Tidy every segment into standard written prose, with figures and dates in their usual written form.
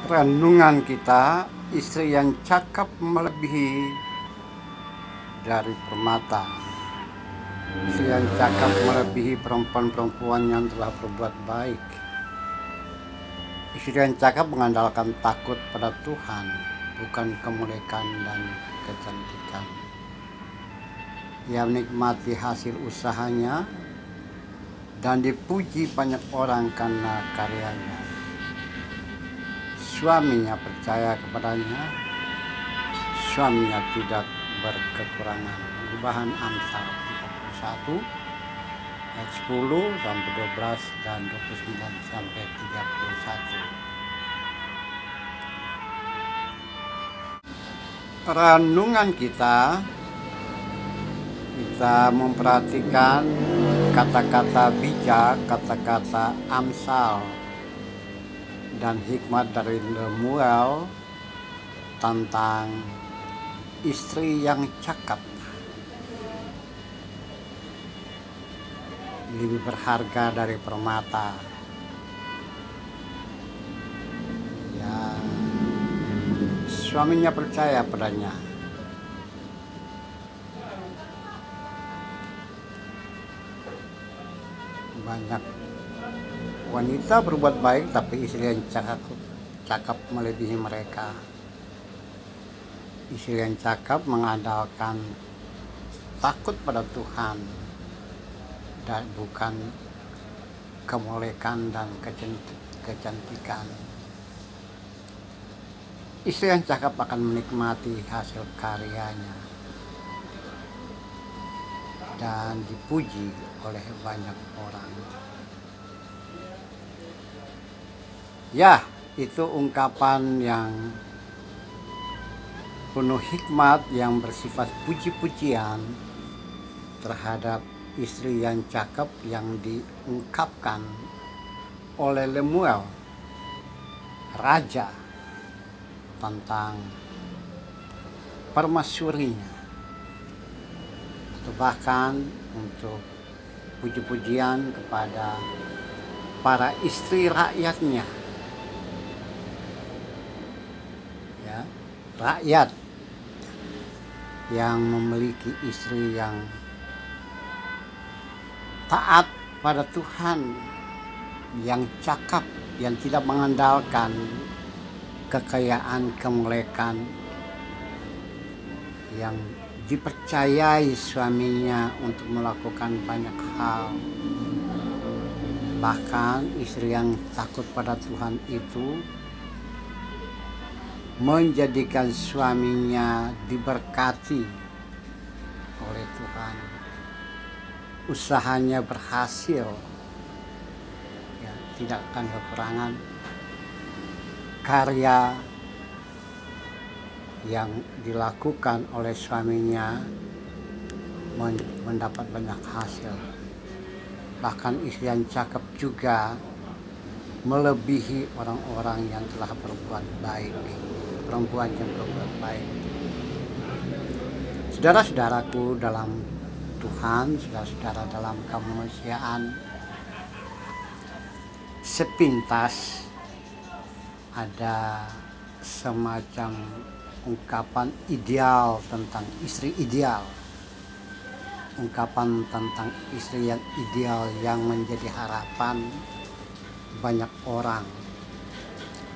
Renungan kita, istri yang cakap melebihi dari permata. Istri yang cakap melebihi perempuan-perempuan yang telah berbuat baik. Istri yang cakap mengandalkan takut pada Tuhan, bukan kemuliaan dan kecantikan. Ia menikmati hasil usahanya dan dipuji banyak orang karena karyanya. Suaminya percaya kepadanya, suaminya tidak berkekurangan. Perubahan Amsal 31 ayat 10 sampai 12 dan 29 sampai 31. Renungan kita memperhatikan kata-kata bijak, kata-kata Amsal dan hikmat dari Lemuel tentang istri yang cakap. Lebih berharga dari permata. Ya, suaminya percaya padanya. Banyak wanita berbuat baik, tapi istri yang cakap melebihi mereka. Istri yang cakap mengandalkan takut pada Tuhan dan bukan kemolekan dan kecantikan. Istri yang cakap akan menikmati hasil karyanya dan dipuji oleh banyak orang. Ya, itu ungkapan yang penuh hikmat yang bersifat puji-pujian terhadap istri yang cakap yang diungkapkan oleh Lemuel, raja, tentang permasyurinya, atau bahkan untuk puji-pujian kepada para istri rakyatnya. Ya, rakyat yang memiliki istri yang taat pada Tuhan, yang cakap, yang tidak mengandalkan kekayaan, kemolekan, yang dipercayai suaminya untuk melakukan banyak hal. Bahkan istri yang takut pada Tuhan itu menjadikan suaminya diberkati oleh Tuhan. Usahanya berhasil, ya, tidak akan kekurangan. Karya yang dilakukan oleh suaminya mendapat banyak hasil. Bahkan istri yang cakap juga melebihi orang-orang yang telah berbuat baik, perempuan yang berbuat baik. Saudara-saudaraku dalam Tuhan, saudara-saudara dalam kemanusiaan, sepintas ada semacam ungkapan ideal tentang istri ideal, ungkapan tentang istri yang ideal yang menjadi harapan banyak orang.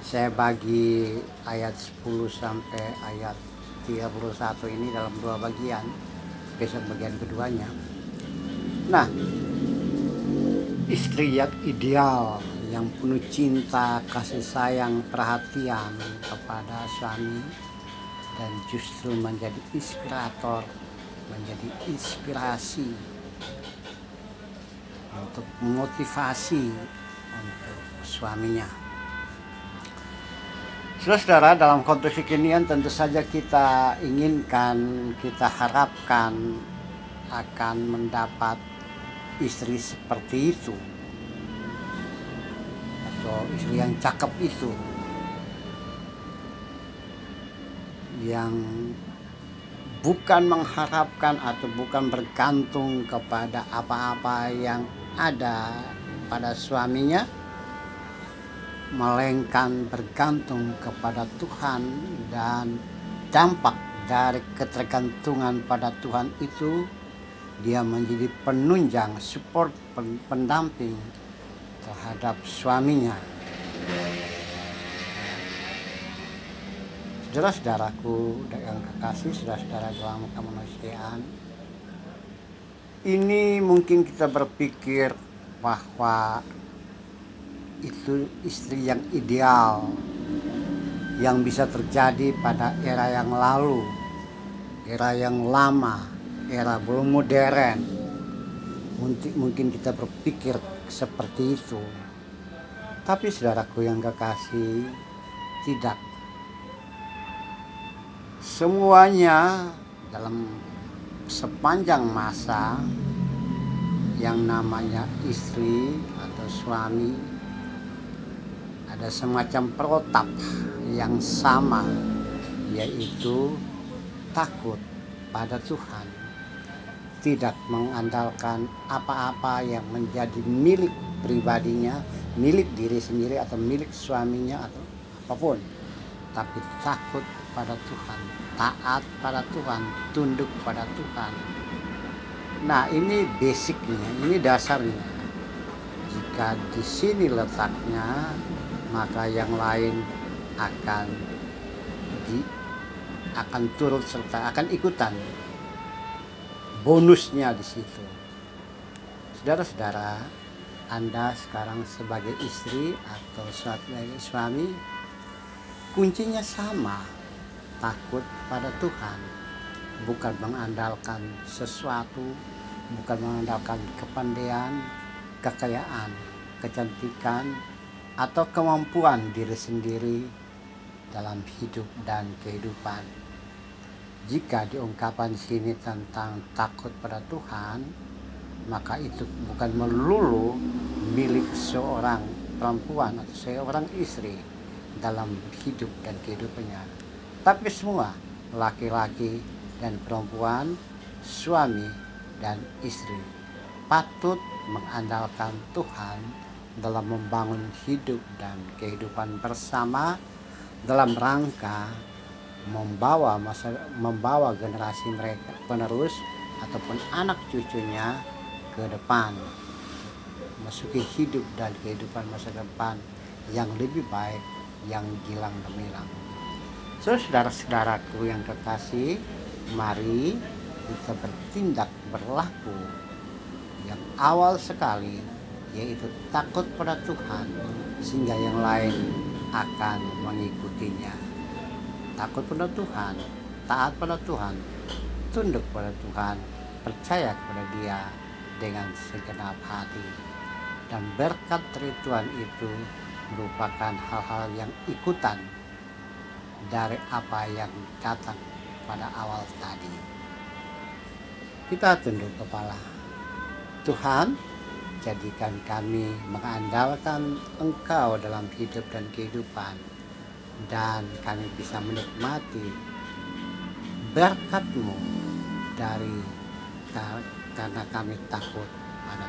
Saya bagi ayat 10 sampai ayat 31 ini dalam dua bagian, besok bagian keduanya. Nah, istri yang ideal, yang penuh cinta, kasih sayang, perhatian kepada suami, dan justru menjadi inspirator, menjadi inspirasi untuk motivasi untuk suaminya. Saudara-saudara, dalam konteks kekinian tentu saja kita inginkan, kita harapkan akan mendapat istri seperti itu, atau istri yang cakep itu, yang bukan mengharapkan atau bukan bergantung kepada apa-apa yang ada pada suaminya, melainkan bergantung kepada Tuhan, dan dampak dari ketergantungan pada Tuhan itu dia menjadi penunjang, support, pendamping terhadap suaminya. Saudara-saudaraku yang kekasih, saudara-saudara dalam kemanusiaan, ini mungkin kita berpikir bahwa itu istri yang ideal yang bisa terjadi pada era yang lalu, era yang lama, era belum modern. Mungkin kita berpikir seperti itu. Tapi saudaraku yang kekasih, tidak. Semuanya dalam sepanjang masa yang namanya istri atau suami ada semacam protap yang sama, yaitu takut pada Tuhan, tidak mengandalkan apa-apa yang menjadi milik pribadinya, milik diri sendiri atau milik suaminya atau apapun, tapi takut pada Tuhan, taat pada Tuhan, tunduk pada Tuhan. Nah, ini basicnya, ini dasarnya. Jika di sini letaknya, maka yang lain akan turut serta, akan ikutan. Bonusnya di situ. Saudara-saudara, Anda sekarang sebagai istri atau sebagai suami, kuncinya sama, takut pada Tuhan, bukan mengandalkan sesuatu, bukan mengandalkan kepandaian, kekayaan, kecantikan, atau kemampuan diri sendiri dalam hidup dan kehidupan. Jika diungkapkan di sini tentang takut pada Tuhan, maka itu bukan melulu milik seorang perempuan atau seorang istri dalam hidup dan kehidupannya, tapi semua laki-laki dan perempuan, suami dan istri patut mengandalkan Tuhan dalam membangun hidup dan kehidupan bersama dalam rangka membawa generasi mereka penerus ataupun anak cucunya ke depan, masuki hidup dan kehidupan masa depan yang lebih baik, yang gilang gemilang. Saudara-saudaraku yang kekasih, mari kita bertindak berlaku yang awal sekali, yaitu takut pada Tuhan, sehingga yang lain akan mengikutinya. Takut pada Tuhan, taat pada Tuhan, tunduk pada Tuhan, percaya kepada Dia dengan segenap hati. Dan berkat dari Tuhan itu merupakan hal-hal yang ikutan dari apa yang datang pada awal tadi. Kita tunduk kepala. Tuhan, jadikan kami mengandalkan Engkau dalam hidup dan kehidupan, dan kami bisa menikmati berkat-Mu karena kami takut pada